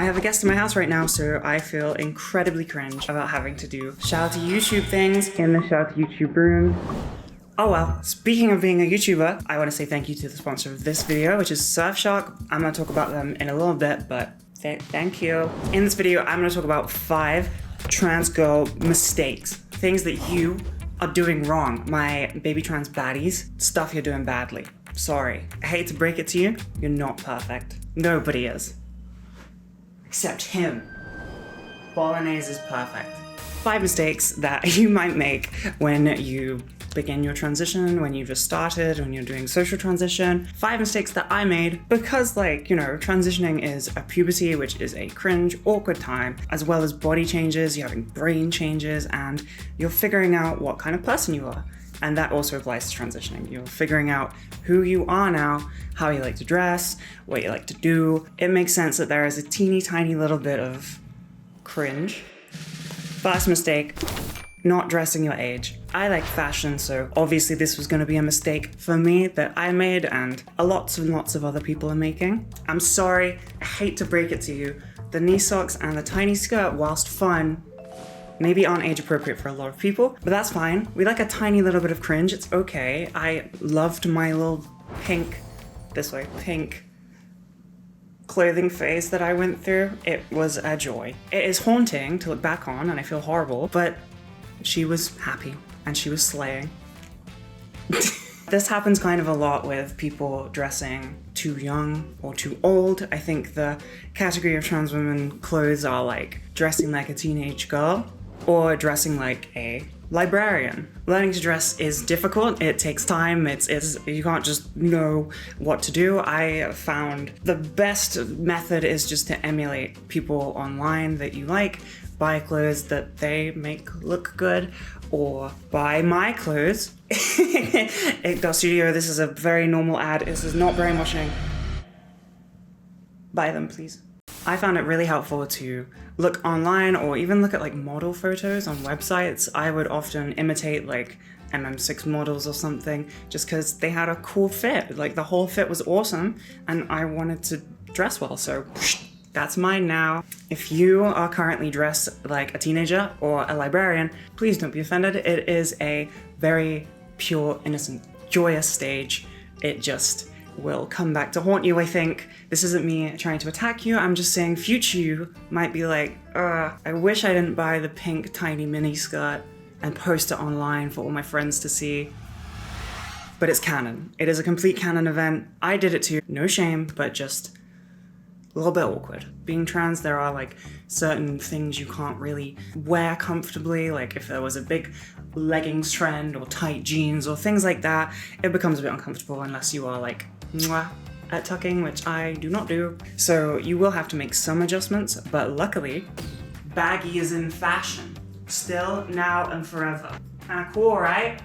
I have a guest in my house right now, so I feel incredibly cringe about having to do shout out to YouTube things in the shout out to YouTube room. Oh well, speaking of being a YouTuber, I want to say thank you to the sponsor of this video, which is Surfshark. I'm going to talk about them in a little bit, but thank you. In this video, I'm going to talk about 5 trans girl mistakes, things that you are doing wrong. My baby trans baddies, stuff you're doing badly. Sorry, I hate to break it to you, you're not perfect. Nobody is. Except him. Bolognese is perfect. 5 mistakes that you might make when you begin your transition, when you just started, when you're doing social transition. 5 mistakes that I made because, transitioning is a puberty, which is a cringe, awkward time, as well as body changes, you're having brain changes, and you're figuring out what kind of person you are. And that also applies to transitioning. You're figuring out who you are now, how you like to dress, what you like to do. It makes sense that there is a teeny tiny little bit of cringe. First mistake, not dressing your age. I like fashion, so obviously this was gonna be a mistake for me that I made and lots and lots of other people are making. I'm sorry, I hate to break it to you. The knee socks and the tiny skirt, whilst fun, maybe aren't age appropriate for a lot of people, but that's fine. We like a tiny little bit of cringe, it's okay. I loved my little pink clothing phase that I went through. It was a joy. It is haunting to look back on and I feel horrible, but she was happy and she was slaying. This happens kind of a lot with people dressing too young or too old. I think the category of trans women clothes are like dressing like a teenage girl or dressing like a librarian. Learning to dress is difficult. It takes time. It's you can't just know what to do. I found the best method is just to emulate people online that you like, buy clothes that they make look good, or buy my clothes. Go Studio, this is a very normal ad. This is not very muching. Buy them, please. I found it really helpful to look online or even look at like model photos on websites. I would often imitate like MM6 models or something just because they had a cool fit. Like the whole fit was awesome and I wanted to dress well, so that's mine now. If you are currently dressed like a teenager or a librarian, please don't be offended. It is a very pure, innocent, joyous stage. It just will come back to haunt you, I think. This isn't me trying to attack you. I'm just saying future you might be like, I wish I didn't buy the pink tiny mini skirt and post it online for all my friends to see. But it's canon. It is a complete canon event. I did it too. No shame, but just a little bit awkward. Being trans, there are like certain things you can't really wear comfortably. Like if there was a big leggings trend or tight jeans or things like that, it becomes a bit uncomfortable unless you are like mwah at tucking, which I do not do. So you will have to make some adjustments, but luckily, baggy is in fashion. Still, now, and forever. Kinda cool, right?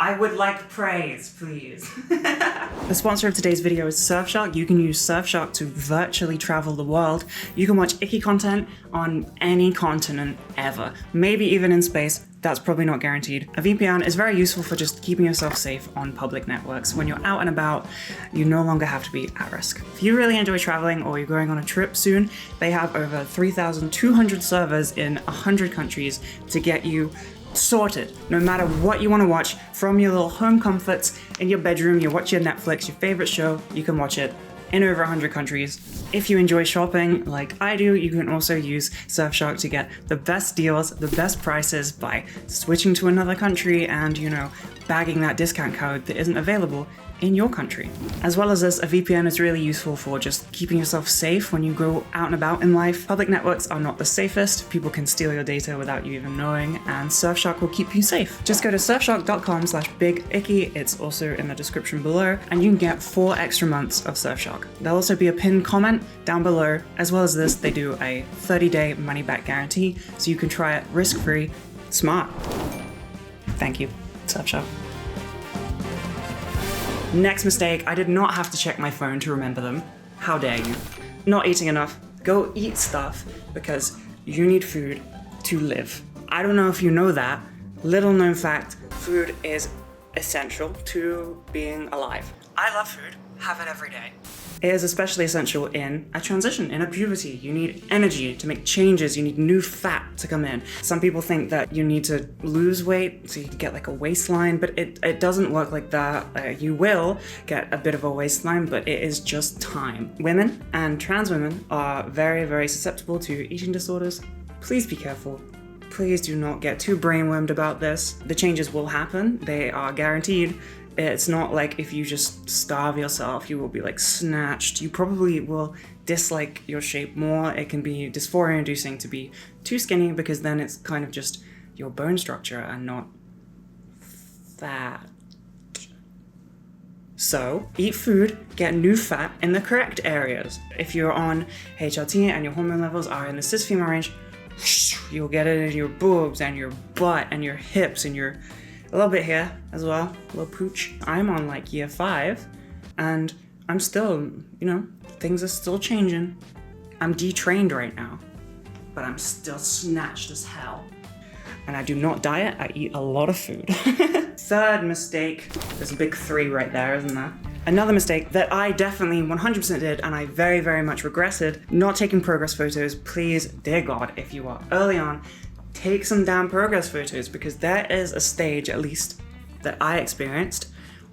I would like praise, please. The sponsor of today's video is Surfshark. You can use Surfshark to virtually travel the world. You can watch icky content on any continent ever, maybe even in space. That's probably not guaranteed. A VPN is very useful for just keeping yourself safe on public networks. When you're out and about, you no longer have to be at risk. If you really enjoy traveling or you're going on a trip soon, they have over 3,200 servers in 100 countries to get you sorted. No matter what you want to watch from your little home comforts in your bedroom, you watch your Netflix, your favorite show, you can watch it in over 100 countries. If you enjoy shopping like I do, you can also use Surfshark to get the best deals, the best prices by switching to another country and, bagging that discount code that isn't available in your country. As well as this, a VPN is really useful for just keeping yourself safe when you go out and about in life. Public networks are not the safest. People can steal your data without you even knowing, and Surfshark will keep you safe. Just go to surfshark.com/bigicky. It's also in the description below, and you can get 4 extra months of Surfshark. There'll also be a pinned comment down below. As well as this, they do a 30-day money-back guarantee, so you can try it risk-free. Smart. Thank you, Surfshark. Next mistake, I did not have to check my phone to remember them. How dare you? Not eating enough. Go eat stuff because you need food to live. I don't know if you know that. Little known fact, food is essential to being alive. I love food, have it every day. It is especially essential in a transition, in a puberty. You need energy to make changes. You need new fat to come in. Some people think that you need to lose weight so you can get like a waistline, but it doesn't work like that. You will get a bit of a waistline, but it is just time. Women and trans women are very, very susceptible to eating disorders. Please be careful. Please do not get too brainwormed about this. The changes will happen. They are guaranteed. It's not like if you just starve yourself, you will be like snatched. You probably will dislike your shape more. It can be dysphoria inducing to be too skinny because then it's kind of just your bone structure and not fat. So eat food, get new fat in the correct areas. If you're on HRT and your hormone levels are in the cis female range, you'll get it in your boobs and your butt and your hips and your a little bit here as well, a little pooch. I'm on like year 5 and I'm still, things are still changing. I'm detrained right now, but I'm still snatched as hell. And I do not diet, I eat a lot of food. Third mistake, there's a big 3 right there, isn't there? Another mistake that I definitely 100% did and I very, very much regretted, not taking progress photos. Please, dear God, if you are early on, take some damn progress photos because there is a stage, at least that I experienced,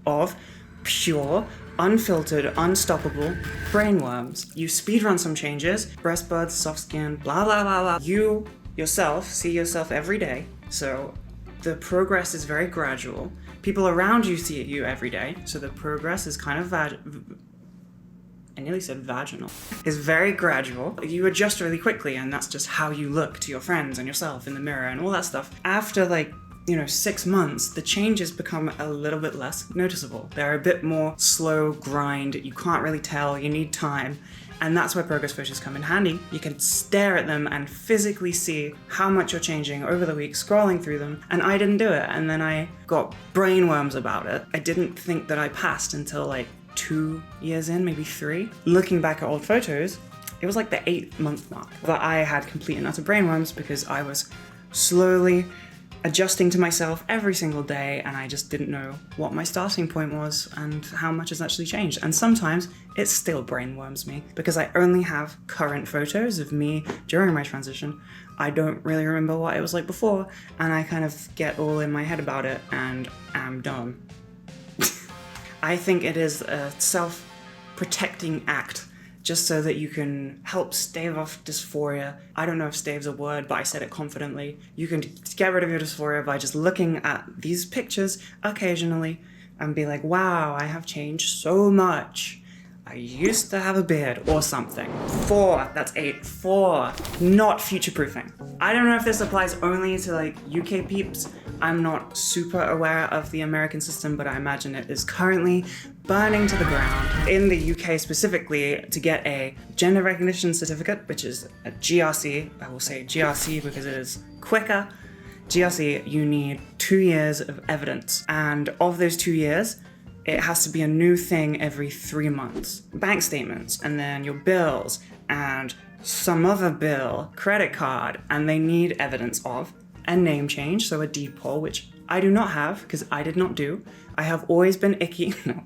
of pure, unfiltered, unstoppable brainworms. You speedrun some changes, breast buds, soft skin, blah, blah, blah, blah. You yourself see yourself every day, so the progress is very gradual. People around you see you every day, so the progress is kind of I nearly said vaginal. Is very gradual. You adjust really quickly, and that's just how you look to your friends and yourself in the mirror and all that stuff. After 6 months, the changes become a little bit less noticeable. They're a bit more slow grind. You can't really tell, you need time. And that's where progress photos come in handy. You can stare at them and physically see how much you're changing over the week, scrolling through them. And I didn't do it. And then I got brainworms about it. I didn't think that I passed until 2 years in, maybe 3. Looking back at old photos, it was like the 8-month mark that I had complete and utter brainworms because I was slowly adjusting to myself every single day and I just didn't know what my starting point was and how much has actually changed. And sometimes it still brainworms me because I only have current photos of me during my transition. I don't really remember what it was like before and I kind of get all in my head about it and am dumb. I think it is a self-protecting act just so that you can help stave off dysphoria. I don't know if stave's a word, but I said it confidently. You can get rid of your dysphoria by just looking at these pictures occasionally and be like, wow, I have changed so much. I used to have a beard or something. 4, that's 8. 4, not future-proofing. I don't know if this applies only to UK peeps. I'm not super aware of the American system, but I imagine it is currently burning to the ground. In the UK specifically, to get a gender recognition certificate, which is a GRC, I will say GRC because it is quicker. GRC, you need 2 years of evidence. And of those 2 years, it has to be a new thing every 3 months. Bank statements, and then your bills, and some other bill, credit card, and they need evidence of a name change, so a deed poll, which I do not have because I did not do. I have always been Icky. No,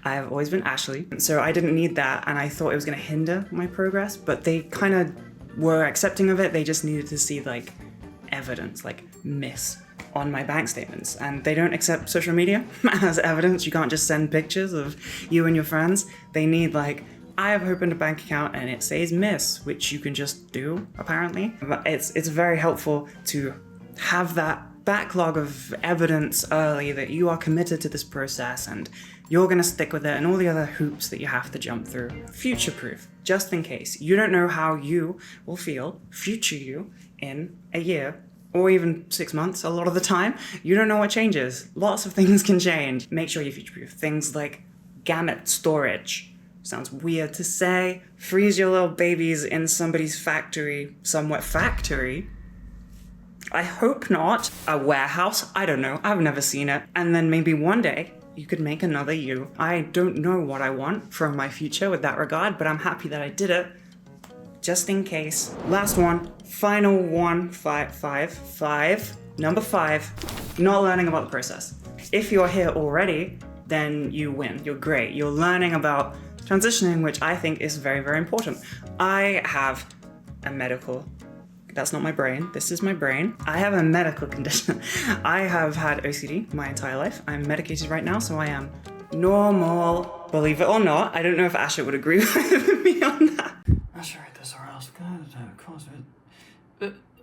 I have always been Ashley. So I didn't need that, and I thought it was going to hinder my progress, but they kind of were accepting of it. They just needed to see evidence, miss on my bank statements, and they don't accept social media as evidence. You can't just send pictures of you and your friends. They need I have opened a bank account and it says miss, which you can just do apparently. But it's very helpful to have that backlog of evidence early that you are committed to this process and you're going to stick with it and all the other hoops that you have to jump through. Future-proof, just in case. You don't know how you will feel, future you, in a year or even 6 months. A lot of the time, you don't know what changes. Lots of things can change. Make sure you future-proof. Things like gamete storage. Sounds weird to say. Freeze your little babies in somebody's factory, somewhat factory. I hope not. A warehouse, I don't know, I've never seen it. And then maybe one day, you could make another you. I don't know what I want from my future with that regard, but I'm happy that I did it, just in case. Last one, final one, number 5, not learning about the process. If you're here already, then you win, you're great. You're learning about transitioning, which I think is very, very important. I have a medical, that's not my brain, this is my brain. I have a medical condition. I have had OCD my entire life. I'm medicated right now, so I am normal. Believe it or not, I don't know if Asher would agree with me on that. I should read this or else.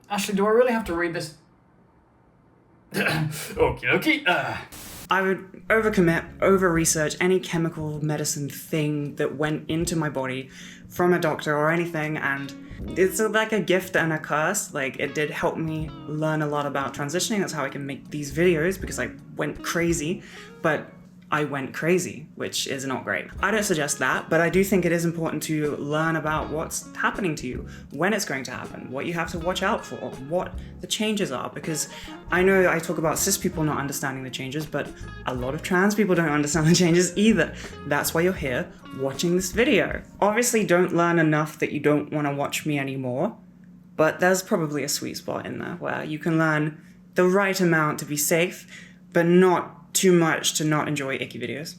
Ashley, do I really have to read this? Okay. I would overcommit, over-research any chemical medicine thing that went into my body from a doctor or anything, and it's like a gift and a curse. Like, it did help me learn a lot about transitioning. That's how I can make these videos, because I went crazy, but I went crazy, which is not great. I don't suggest that, but I do think it is important to learn about what's happening to you, when it's going to happen, what you have to watch out for, what the changes are, because I know I talk about cis people not understanding the changes, but a lot of trans people don't understand the changes either. That's why you're here watching this video. Obviously, don't learn enough that you don't want to watch me anymore, but there's probably a sweet spot in there where you can learn the right amount to be safe, but not too much to not enjoy icky videos.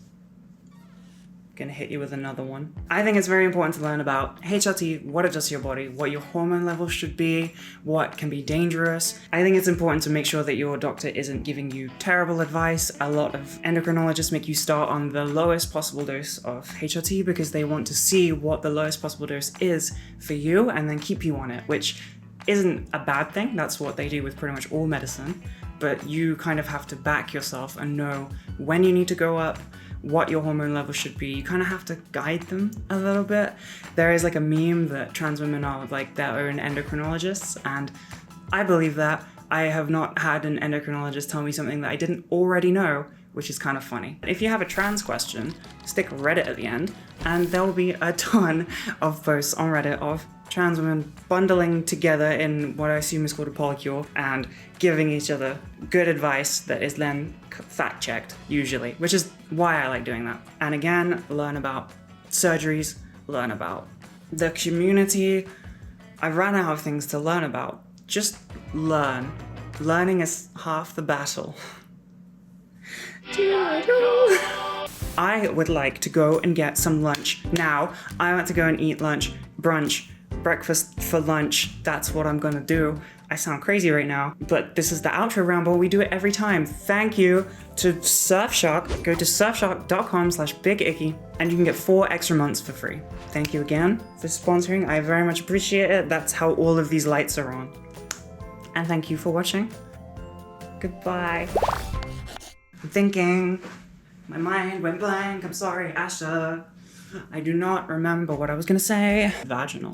Gonna hit you with another one. I think it's very important to learn about HRT, what it does to your body, what your hormone levels should be, what can be dangerous. I think it's important to make sure that your doctor isn't giving you terrible advice. A lot of endocrinologists make you start on the lowest possible dose of HRT because they want to see what the lowest possible dose is for you and then keep you on it, which isn't a bad thing. That's what they do with pretty much all medicine. But you kind of have to back yourself and know when you need to go up, what your hormone level should be. You kind of have to guide them a little bit. There is like a meme that trans women are like their own endocrinologists, and I believe that. I have not had an endocrinologist tell me something that I didn't already know, which is kind of funny. If you have a trans question, stick Reddit at the end, and there will be a ton of posts on Reddit of trans women bundling together in what I assume is called a polycule and giving each other good advice that is then fact-checked, usually, which is why I like doing that. And again, learn about surgeries, learn about the community. I ran out of things to learn about. Just learn. Learning is half the battle. I would like to go and get some lunch now. I want to go and eat lunch, brunch, breakfast for lunch. That's what I'm gonna do. I sound crazy right now, but this is the outro round, but we do it every time. Thank you to Surfshark. Go to surfshark.com/bigicky and you can get 4 extra months for free. Thank you again for sponsoring. I very much appreciate it. That's how all of these lights are on. And thank you for watching. Goodbye. I'm thinking. My mind went blank. I'm sorry, Asha. I do not remember what I was gonna say. Vaginal.